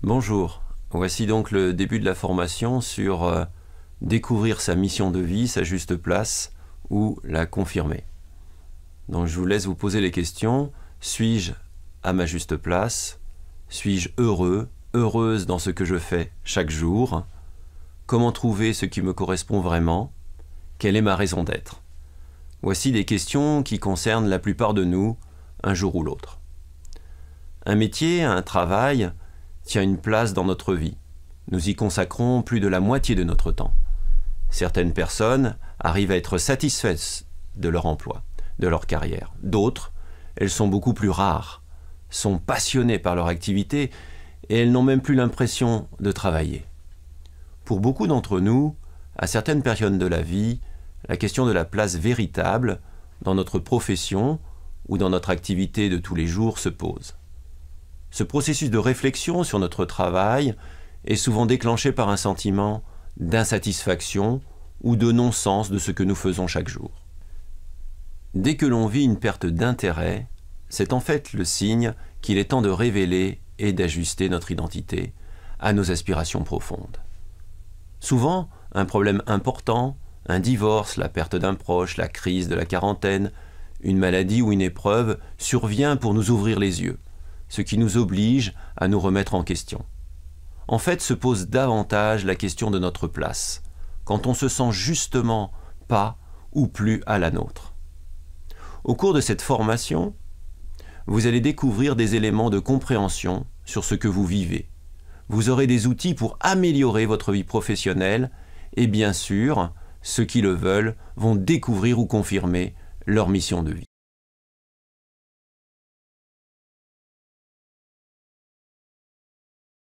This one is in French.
Bonjour, voici donc le début de la formation sur découvrir sa mission de vie, sa juste place ou la confirmer. Donc je vous laisse vous poser les questions. Suis-je à ma juste place? Suis-je heureux, heureuse dans ce que je fais chaque jour? Comment trouver ce qui me correspond vraiment? Quelle est ma raison d'être? Voici des questions qui concernent la plupart de nous, un jour ou l'autre. Un métier, un travail, tient une place dans notre vie. Nous y consacrons plus de la moitié de notre temps. Certaines personnes arrivent à être satisfaites de leur emploi, de leur carrière. D'autres, elles sont beaucoup plus rares, sont passionnées par leur activité et elles n'ont même plus l'impression de travailler. Pour beaucoup d'entre nous, à certaines périodes de la vie, la question de la place véritable dans notre profession ou dans notre activité de tous les jours se pose. Ce processus de réflexion sur notre travail est souvent déclenché par un sentiment d'insatisfaction ou de non-sens de ce que nous faisons chaque jour. Dès que l'on vit une perte d'intérêt, c'est en fait le signe qu'il est temps de révéler et d'ajuster notre identité à nos aspirations profondes. Souvent, un problème important, un divorce, la perte d'un proche, la crise de la quarantaine, une maladie ou une épreuve survient pour nous ouvrir les yeux, ce qui nous oblige à nous remettre en question. En fait, se pose davantage la question de notre place, quand on se sent justement pas ou plus à la nôtre. Au cours de cette formation, vous allez découvrir des éléments de compréhension sur ce que vous vivez. Vous aurez des outils pour améliorer votre vie professionnelle et bien sûr, ceux qui le veulent vont découvrir ou confirmer leur mission de vie.